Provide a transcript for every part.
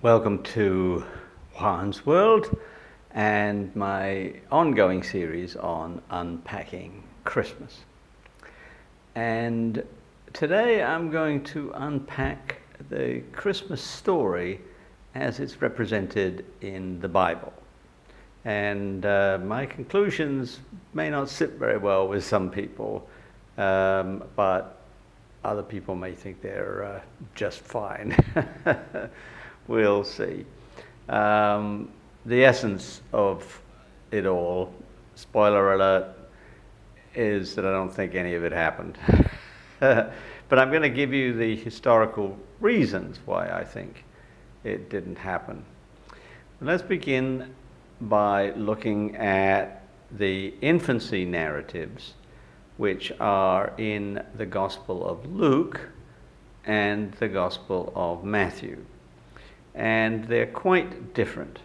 Welcome to Juan's World and my ongoing series on unpacking Christmas. And today I'm going to unpack the Christmas story as it's represented in the Bible. And my conclusions may not sit very well with some people, but other people may think they're just fine. We'll see. The essence of it all, spoiler alert, is that I don't think any of it happened. But I'm going to give you the historical reasons why I think it didn't happen. Let's begin by looking at the infancy narratives, which are in the Gospel of Luke and the Gospel of Matthew. And they're quite different.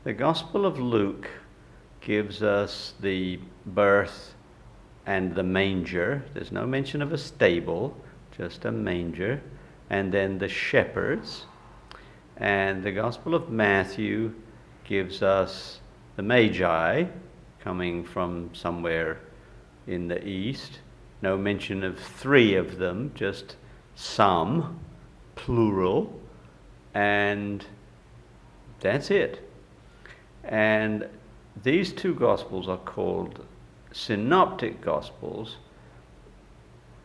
The Gospel of Luke gives us the birth and the manger. There's no mention of a stable, just a manger. And then the shepherds. And the Gospel of Matthew gives us the Magi coming from somewhere in the east. No mention of three of them, just some, plural. And that's it. And these two Gospels are called synoptic Gospels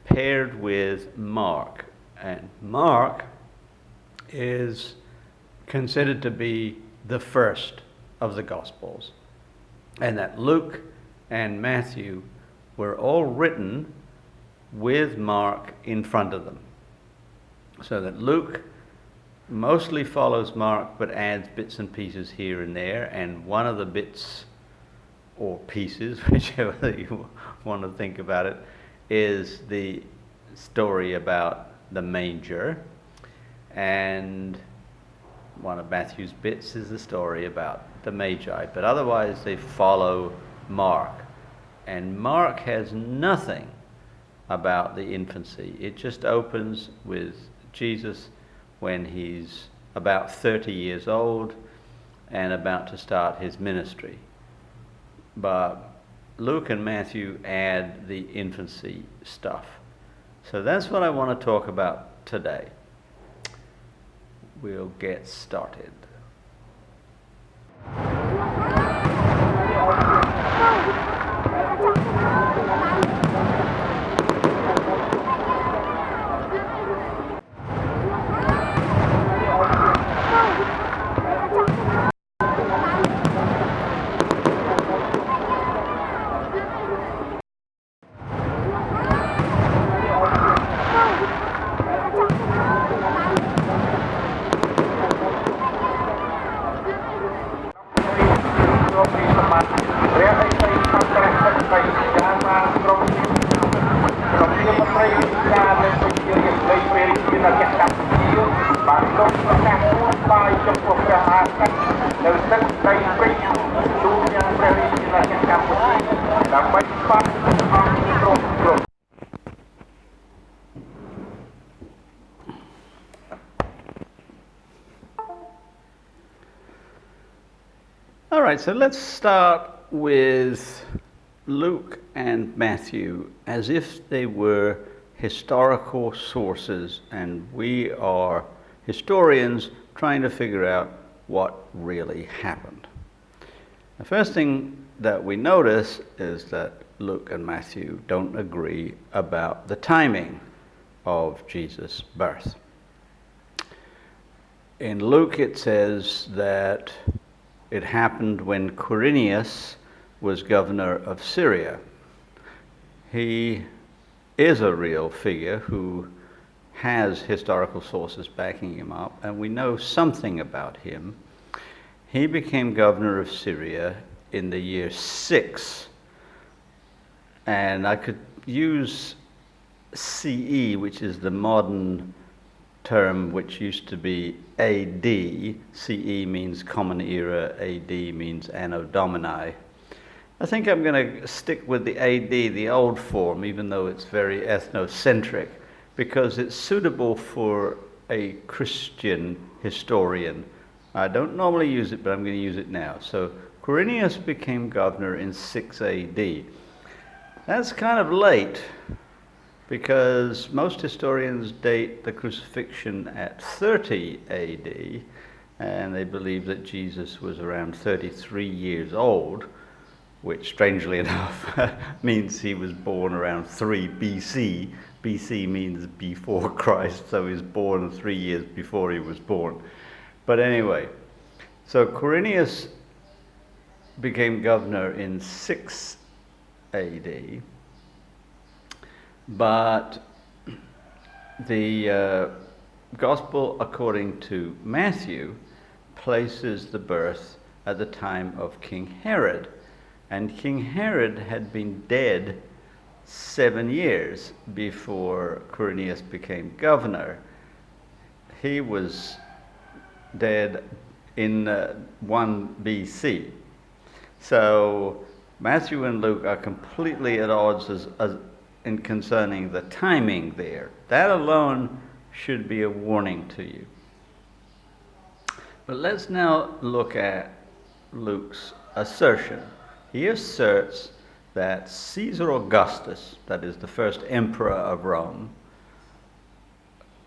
paired with Mark. And Mark is considered to be the first of the Gospels. And that Luke and Matthew were all written with Mark in front of them. So that Luke mostly follows Mark, but adds bits and pieces here and there. And one of the bits or pieces, whichever you want to think about it, is the story about the manger. And one of Matthew's bits is the story about the Magi. But otherwise, they follow Mark. And Mark has nothing about the infancy. It just opens with Jesus when he's about 30 years old and about to start his ministry. But Luke and Matthew add the infancy stuff. So that's what I want to talk about today. We'll get started. All right, so let's start with Luke and Matthew as if they were historical sources, and we are historians trying to figure out what really happened. The first thing that we notice is that Luke and Matthew don't agree about the timing of Jesus' birth. In Luke, it says that it happened when Quirinius was governor of Syria. He is a real figure who has historical sources backing him up, and we know something about him. He became governor of Syria in the year 6, and I could use CE, which is the modern term which used to be AD. CE means Common Era, AD means Anno Domini. I think I'm going to stick with the AD, the old form, even though it's very ethnocentric, because it's suitable for a Christian historian. I don't normally use it, but I'm going to use it now. So Quirinius became governor in 6 AD. That's kind of late, because most historians date the crucifixion at 30 AD, and they believe that Jesus was around 33 years old, which strangely enough means he was born around 3 BC. BC means before Christ, so he was born 3 years before he was born. But anyway, so Quirinius became governor in 6 AD, but the Gospel according to Matthew places the birth at the time of King Herod, and King Herod had been dead 7 years before Quirinius became governor. He was dead in 1 BC. So Matthew and Luke are completely at odds in concerning the timing there. That alone should be a warning to you. But let's now look at Luke's assertion. He asserts that Caesar Augustus, that is the first emperor of Rome,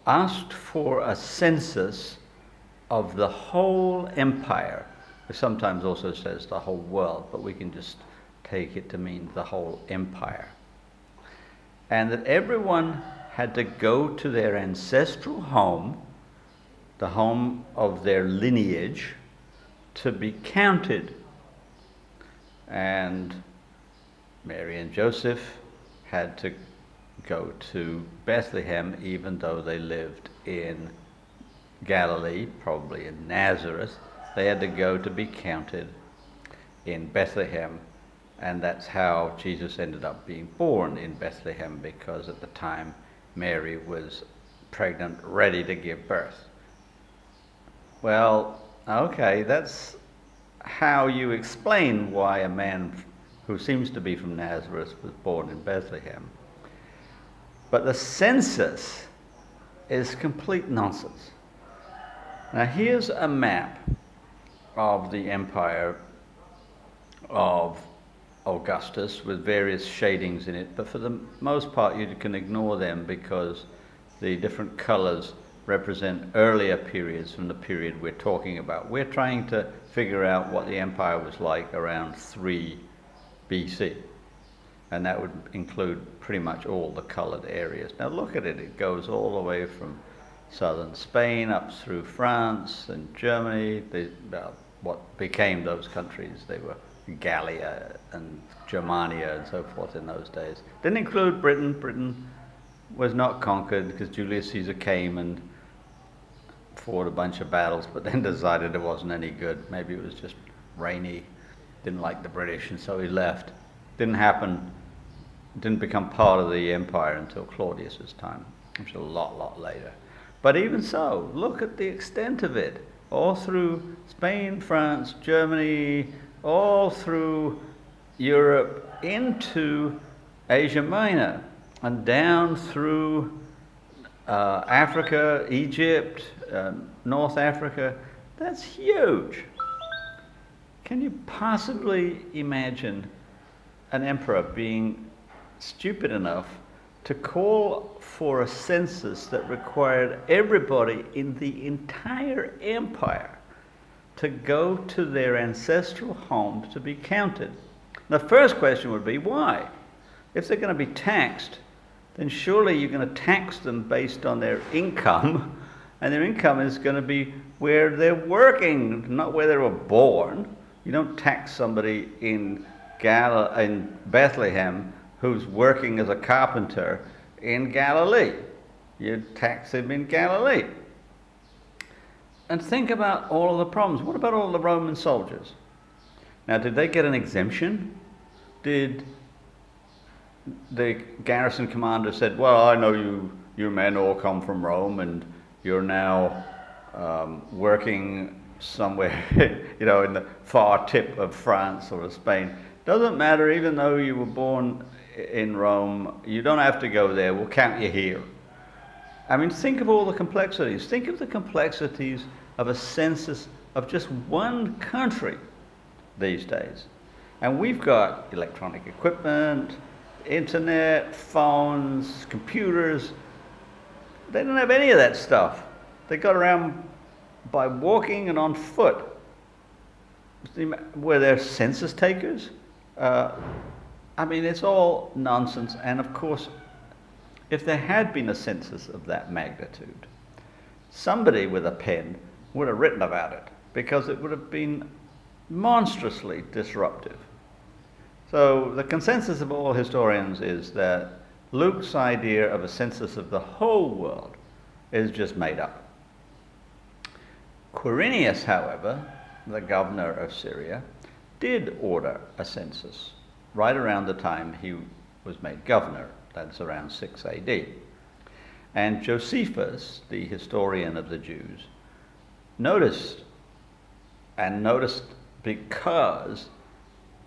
asked for a census of the whole empire. It sometimes also says the whole world, but we can just take it to mean the whole empire. And that everyone had to go to their ancestral home, the home of their lineage, to be counted. And Mary and Joseph had to go to Bethlehem, even though they lived in Galilee, probably in Nazareth. They had to go to be counted in Bethlehem, and that's how Jesus ended up being born in Bethlehem, because at the time Mary was pregnant, ready to give birth. Well, okay, that's how you explain why a man who seems to be from Nazareth was born in Bethlehem. But the census is complete nonsense. Now here's a map of the empire of Augustus with various shadings in it, but for the most part you can ignore them because the different colors represent earlier periods from the period we're talking about. We're trying to figure out what the empire was like around 3 BC, and that would include pretty much all the colored areas. Now look at it, it goes all the way from southern Spain up through France and Germany, what became those countries. They were Gallia and Germania and so forth in those days. Didn't include Britain. Britain was not conquered because Julius Caesar came and fought a bunch of battles, but then decided it wasn't any good. Maybe it was just rainy, didn't like the British, and so he left. Didn't become part of the empire until Claudius's time, which is a lot later. But even so, look at the extent of it. All through Spain, France, Germany, all through Europe into Asia Minor, and down through Africa, Egypt, North Africa. That's huge. Can you possibly imagine an emperor being stupid enough to call for a census that required everybody in the entire empire to go to their ancestral homes to be counted? The first question would be, why? If they're going to be taxed, then surely you're going to tax them based on their income, and their income is going to be where they're working, not where they were born. You don't tax somebody in Bethlehem who's working as a carpenter in Galilee. You tax him in Galilee. And think about all of the problems. What about all the Roman soldiers? Now, did they get an exemption? Did the garrison commander said, well, I know you men all come from Rome and you're now working somewhere, in the far tip of France or of Spain. Doesn't matter, even though you were born in Rome, you don't have to go there, we'll count you here. I mean, think of all the complexities. Think of the complexities of a census of just one country these days. And we've got electronic equipment, internet, phones, computers. They don't have any of that stuff. They got around by walking and on foot. Were there census takers? I mean, it's all nonsense. And of course, if there had been a census of that magnitude, somebody with a pen would have written about it, because it would have been monstrously disruptive. So the consensus of all historians is that Luke's idea of a census of the whole world is just made up. Quirinius, however, the governor of Syria, did order a census right around the time he was made governor. That's around 6 AD. And Josephus, the historian of the Jews, noticed because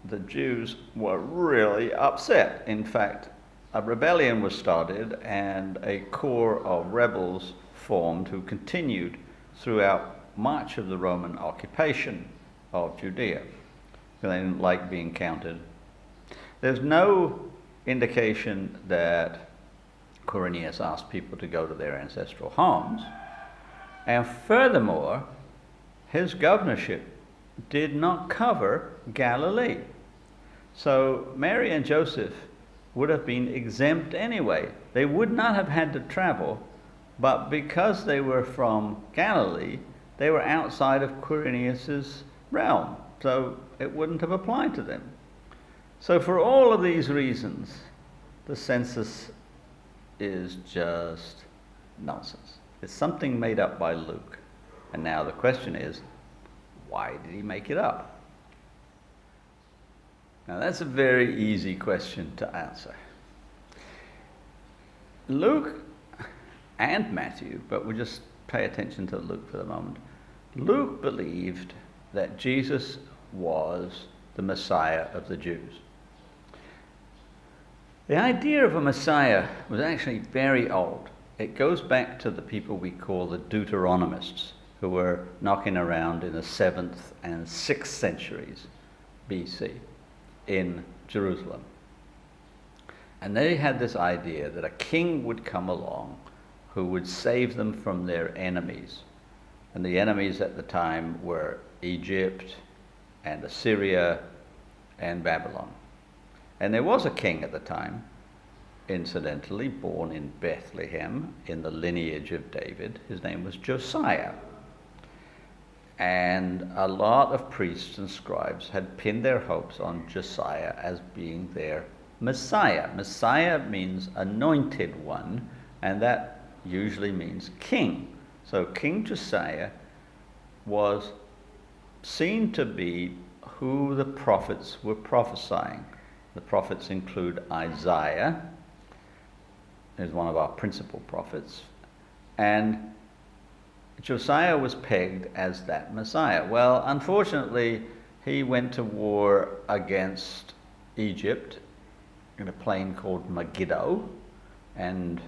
the Jews were really upset. In fact, a rebellion was started and a corps of rebels formed who continued throughout much of the Roman occupation of Judea. They didn't like being counted. There's no indication that Quirinius asked people to go to their ancestral homes. And furthermore, his governorship did not cover Galilee. So Mary and Joseph would have been exempt anyway. They would not have had to travel, but because they were from Galilee, they were outside of Quirinius's realm, so it wouldn't have applied to them. So for all of these reasons, the census is just nonsense. It's something made up by Luke. And now the question is, why did he make it up? Now that's a very easy question to answer. Luke and Matthew, but we'll just pay attention to Luke for the moment. Luke believed that Jesus was the Messiah of the Jews. The idea of a Messiah was actually very old. It goes back to the people we call the Deuteronomists, who were knocking around in the 7th and 6th centuries BC in Jerusalem. And they had this idea that a king would come along who would save them from their enemies. And the enemies at the time were Egypt and Assyria and Babylon. And there was a king at the time, incidentally, born in Bethlehem in the lineage of David. His name was Josiah. And a lot of priests and scribes had pinned their hopes on Josiah as being their Messiah. Messiah means anointed one, and that usually means king. So King Josiah was seen to be who the prophets were prophesying. The prophets include Isaiah, who's one of our principal prophets, and Josiah was pegged as that Messiah. Well, unfortunately, he went to war against Egypt in a plain called Megiddo, and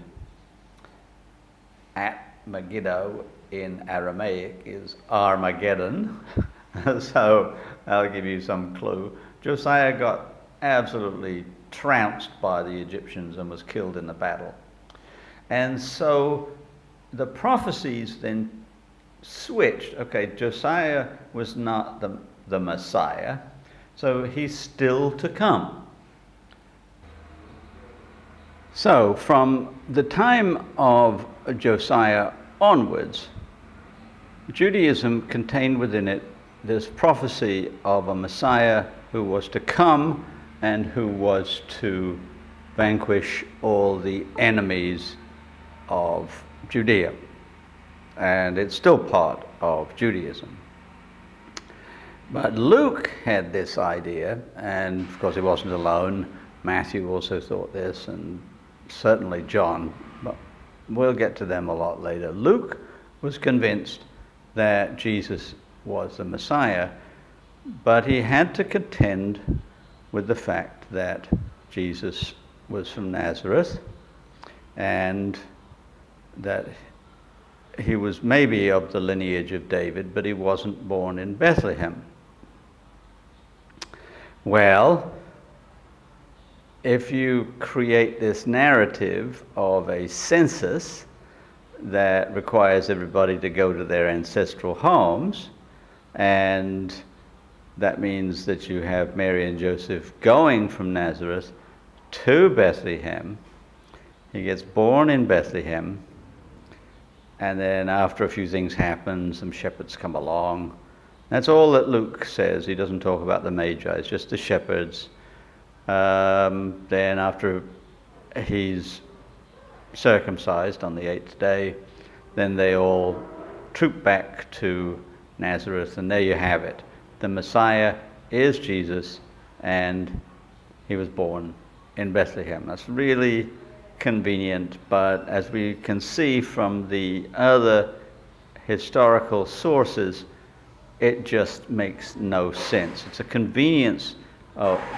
at Megiddo in Aramaic is Armageddon, so I'll give you some clue. Josiah got absolutely trounced by the Egyptians and was killed in the battle. And so the prophecies then switched. Okay, Josiah was not the Messiah, so he's still to come. So from the time of Josiah onwards, Judaism contained within it this prophecy of a Messiah who was to come and who was to vanquish all the enemies of Judea. And it's still part of Judaism. But Luke had this idea, and of course he wasn't alone. Matthew also thought this, and certainly John, but we'll get to them a lot later. Luke was convinced that Jesus was the Messiah, but he had to contend with the fact that Jesus was from Nazareth, and that he was maybe of the lineage of David, but he wasn't born in Bethlehem. Well, if you create this narrative of a census that requires everybody to go to their ancestral homes, and that means that you have Mary and Joseph going from Nazareth to Bethlehem. He gets born in Bethlehem, and then after a few things happen, some shepherds come along. That's all that Luke says. He doesn't talk about the Magi, it's just the shepherds. Then after he's circumcised on the 8th day, then they all troop back to Nazareth, and there you have it. The Messiah is Jesus, and he was born in Bethlehem. That's really convenient, but as we can see from the other historical sources, it just makes no sense. It's a convenience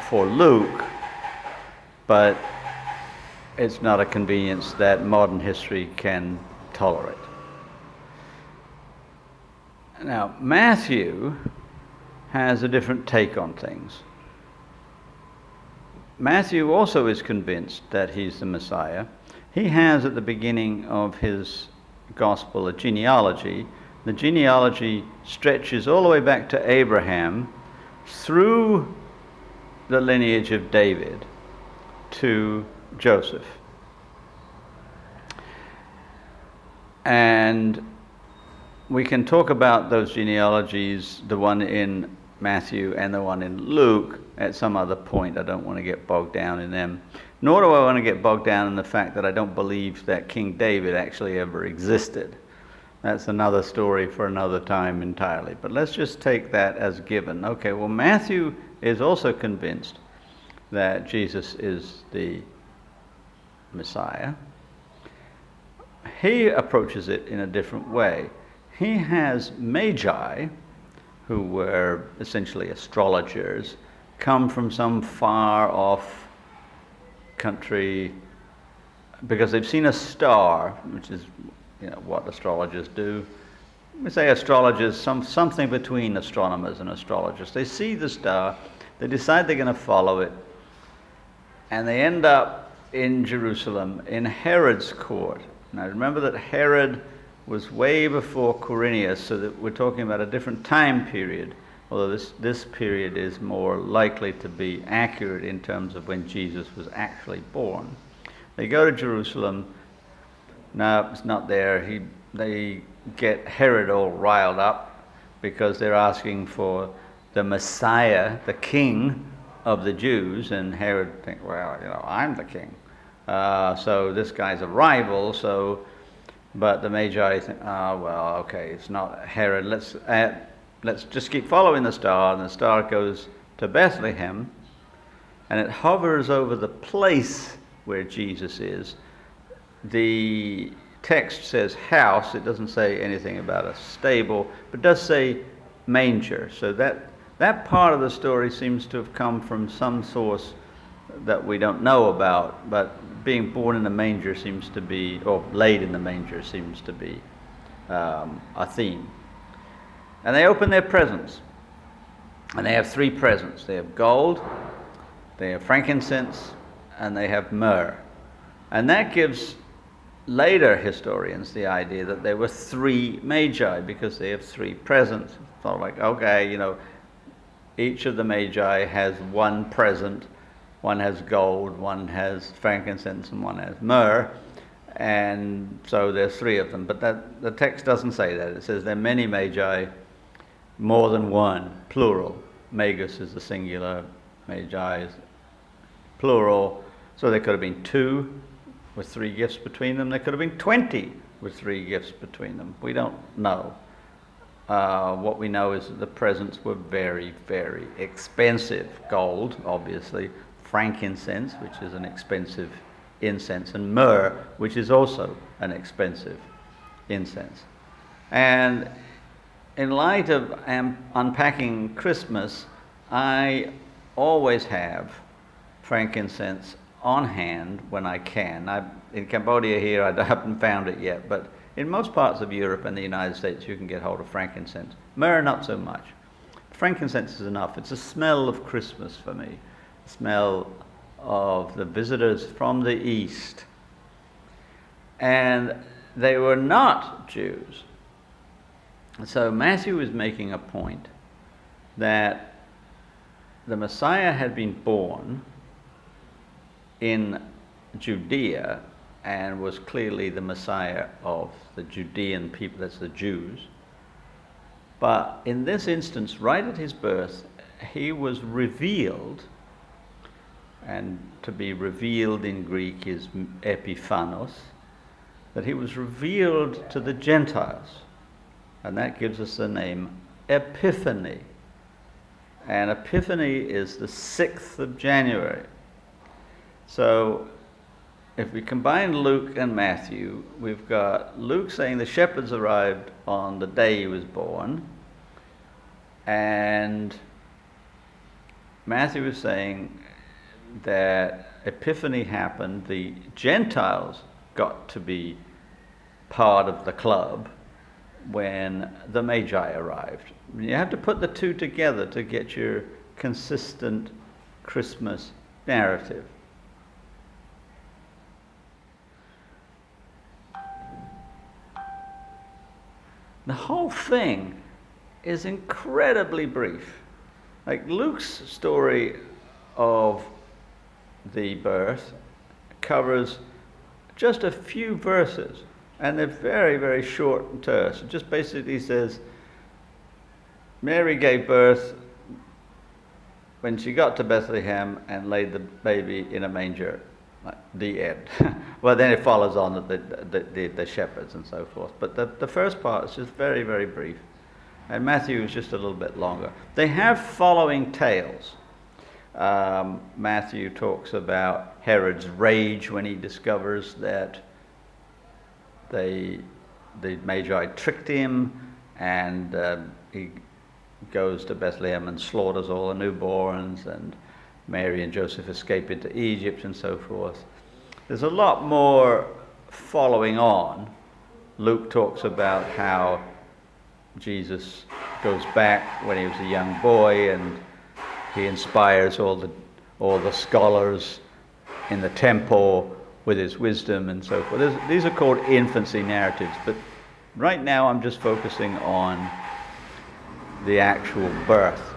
for Luke, but it's not a convenience that modern history can tolerate. Now, Matthew has a different take on things. Matthew also is convinced that he's the Messiah. He has at the beginning of his gospel a genealogy. The genealogy stretches all the way back to Abraham through the lineage of David to Joseph. And we can talk about those genealogies, the one in Matthew and the one in Luke, at some other point. I don't want to get bogged down in them. Nor do I want to get bogged down in the fact that I don't believe that King David actually ever existed. That's another story for another time entirely. But let's just take that as given. Okay, well, Matthew is also convinced that Jesus is the Messiah. He approaches it in a different way. He has magi, who were essentially astrologers, come from some far off country because they've seen a star, which is what astrologers do. We say astrologers, something between astronomers and astrologers. They see the star, they decide they're going to follow it, and they end up in Jerusalem, in Herod's court. Now remember that Herod was way before Quirinius, so that we're talking about a different time period, although this period is more likely to be accurate in terms of when Jesus was actually born. They go to Jerusalem. No, it's not there. They get Herod all riled up because they're asking for the Messiah, the king of the Jews, and Herod thinks, well, I'm the king. So this guy's a rival, but the Magi think, okay, it's not Herod. Let's just keep following the star, and the star goes to Bethlehem, and it hovers over the place where Jesus is. The text says house. It doesn't say anything about a stable, but it does say manger. So that part of the story seems to have come from some source that we don't know about, but being born in a manger seems to be, or laid in the manger seems to be a theme. And they open their presents, and they have 3 presents. They have gold, they have frankincense, and they have myrrh. And that gives later historians the idea that there were 3 magi because they have 3 presents. It's sort of like, okay, each of the magi has 1 present. One has gold, one has frankincense, and one has myrrh. And so there's 3 of them. But the text doesn't say that. It says there are many magi, more than 1, plural. Magus is the singular, magi is plural. So there could have been 2 with 3 gifts between them. There could have been 20 with 3 gifts between them. We don't know. What we know is that the presents were very, very expensive. Gold, obviously, frankincense, which is an expensive incense, and myrrh, which is also an expensive incense. And in light of unpacking Christmas, I always have frankincense on hand when I can. in Cambodia here, I haven't found it yet, but in most parts of Europe and the United States, you can get hold of frankincense. Myrrh, not so much. Frankincense is enough. It's a smell of Christmas for me. The smell of the visitors from the East. And they were not Jews. So Matthew is making a point that the Messiah had been born in Judea and was clearly the Messiah of the Judean people, that's the Jews. But in this instance, right at his birth, he was revealed, and to be revealed in Greek is epiphanos, that he was revealed to the Gentiles. And that gives us the name Epiphany. And Epiphany is the 6th of January. So if we combine Luke and Matthew, we've got Luke saying the shepherds arrived on the day he was born, and Matthew is saying that Epiphany happened, the Gentiles got to be part of the club when the Magi arrived. You have to put the two together to get your consistent Christmas narrative. The whole thing is incredibly brief. Like Luke's story of the birth covers just a few verses, and they're very, very short and terse. It just basically says, Mary gave birth when she got to Bethlehem and laid the baby in a manger. The end. Well, then it follows on the shepherds and so forth. But the first part is just very, very brief. And Matthew is just a little bit longer. They have following tales. Matthew talks about Herod's rage when he discovers that the Magi tricked him, and he goes to Bethlehem and slaughters all the newborns, and Mary and Joseph escape into Egypt and so forth. There's a lot more following on. Luke talks about how Jesus goes back when he was a young boy, and he inspires all the scholars in the temple with his wisdom and so forth. These are called infancy narratives, but right now I'm just focusing on the actual birth.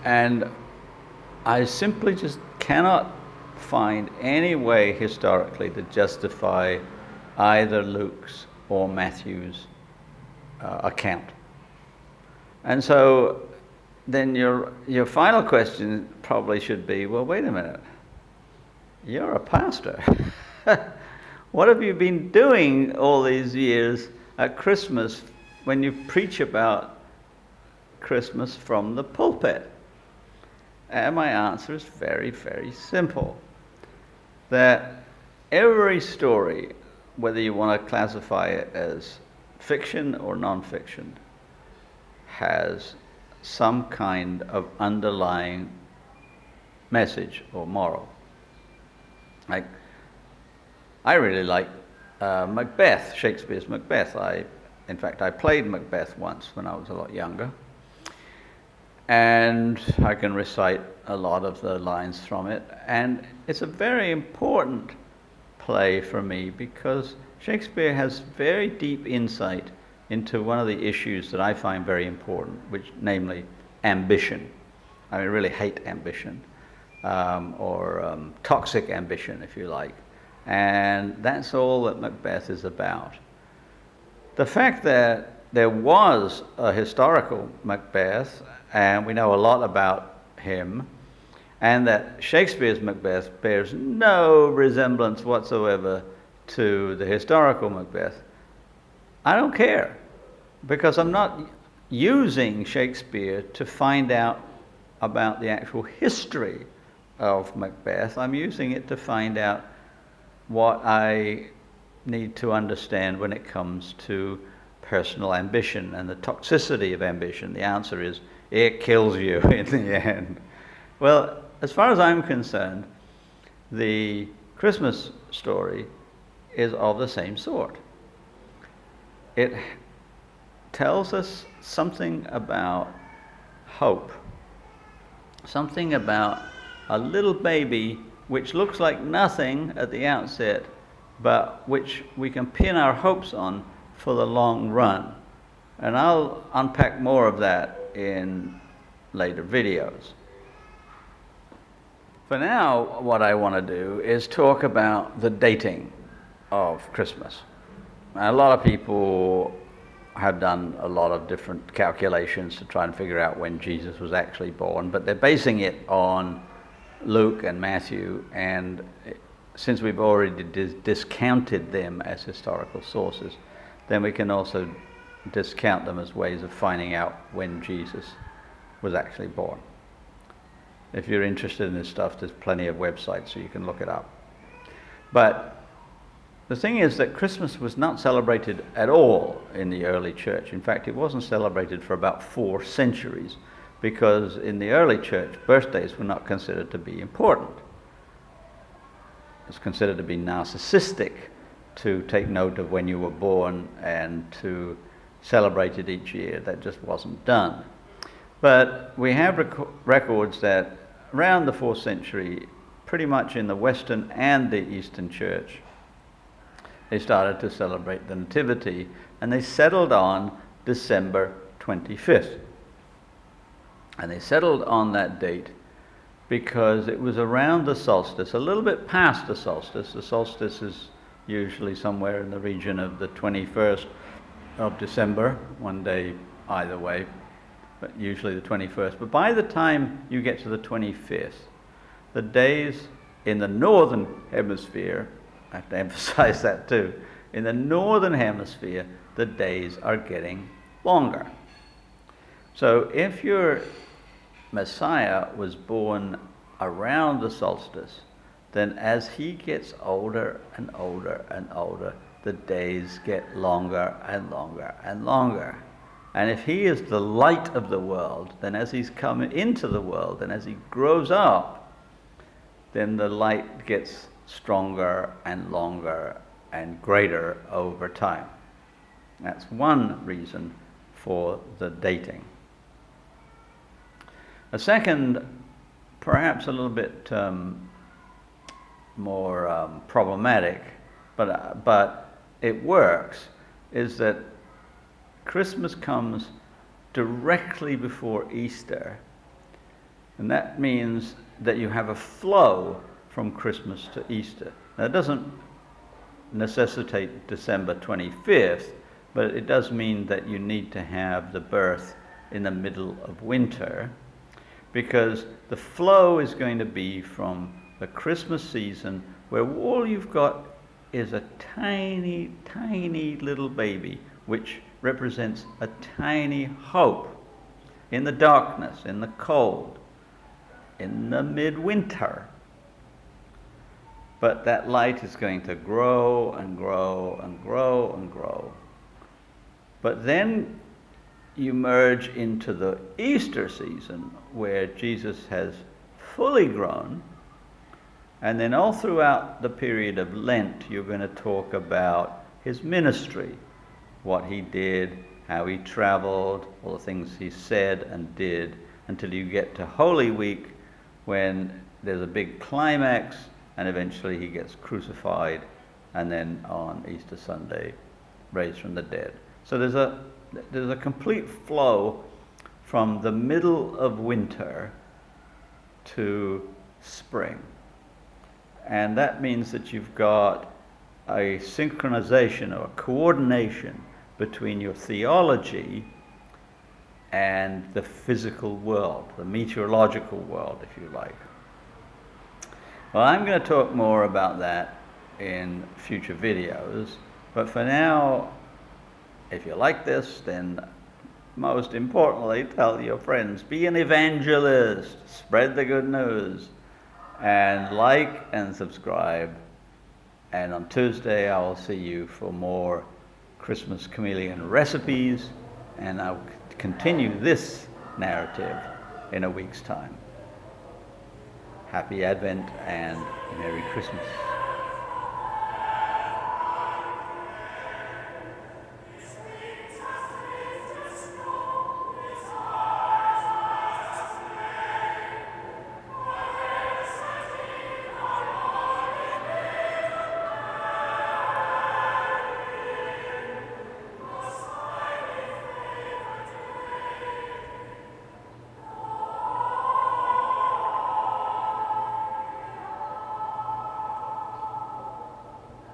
And I simply just cannot find any way historically to justify either Luke's or Matthew's account. And so then your final question probably should be, well, wait a minute. You're a pastor. What have you been doing all these years at Christmas when you preach about Christmas from the pulpit? And my answer is very, very simple. That every story, whether you want to classify it as fiction or non-fiction, has some kind of underlying message or moral. Like, I really like Macbeth, Shakespeare's Macbeth. In fact, I played Macbeth once when I was a lot younger. And I can recite a lot of the lines from it. And it's a very important play for me because Shakespeare has very deep insight into one of the issues that I find very important, namely ambition. I really hate ambition, or toxic ambition, if you like. And that's all that Macbeth is about. The fact that there was a historical Macbeth, and we know a lot about him, and that Shakespeare's Macbeth bears no resemblance whatsoever to the historical Macbeth, I don't care, because I'm not using Shakespeare to find out about the actual history of Macbeth. I'm using it to find out what I need to understand when it comes to personal ambition and the toxicity of ambition. The answer is, it kills you in the end. Well, as far as I'm concerned, the Christmas story is of the same sort. It tells us something about hope, something about a little baby which looks like nothing at the outset, but which we can pin our hopes on for the long run. And I'll unpack more of that in later videos. For now, what I want to do is talk about the dating of Christmas. A lot of people have done a lot of different calculations to try and figure out when Jesus was actually born, but they're basing it on Luke and Matthew, and since we've already discounted them as historical sources, then we can also discount them as ways of finding out when Jesus was actually born. If you're interested in this stuff, there's plenty of websites so you can look it up. But the thing is that Christmas was not celebrated at all in the early church. In fact, it wasn't celebrated for about 4 centuries, because in the early church, birthdays were not considered to be important. It's considered to be narcissistic to take note of when you were born and to celebrate it each year. That just wasn't done. But we have records that around the 4th century, pretty much in the Western and the Eastern Church, they started to celebrate the nativity, and they settled on December 25th. And they settled on that date because it was around the solstice, a little bit past the solstice. The solstice is usually somewhere in the region of the 21st of December, one day either way, but usually the 21st. But by the time you get to the 25th, the days in the northern hemisphere, I have to emphasize that too, in the northern hemisphere, the days are getting longer. So if your Messiah was born around the solstice, then as he gets older and older and older, the days get longer and longer and longer. And if he is the light of the world, then as he's come into the world and as he grows up, then the light gets stronger and longer and greater over time. That's one reason for the dating. A second, perhaps a little bit more problematic, but it works, is that Christmas comes directly before Easter, and that means that you have a flow from Christmas to Easter. Now, it doesn't necessitate December 25th, but it does mean that you need to have the birth in the middle of winter, because the flow is going to be from the Christmas season, where all you've got is a tiny, tiny little baby, which represents a tiny hope in the darkness, in the cold, in the midwinter. But that light is going to grow and grow and grow and grow. But then you merge into the Easter season, where Jesus has fully grown, and then all throughout the period of Lent, you're going to talk about his ministry, what he did, how he traveled, all the things he said and did, until you get to Holy Week, when there's a big climax, and eventually he gets crucified, and then on Easter Sunday, raised from the dead. So there's a complete flow from the middle of winter to spring. And that means that you've got a synchronization or a coordination between your theology and the physical world, the meteorological world, if you like. Well, I'm going to talk more about that in future videos, but for now, if you like this, then most importantly, tell your friends. Be an evangelist. Spread the good news. And like and subscribe. And on Tuesday, I will see you for more Christmas chameleon recipes. And I'll continue this narrative in a week's time. Happy Advent and Merry Christmas.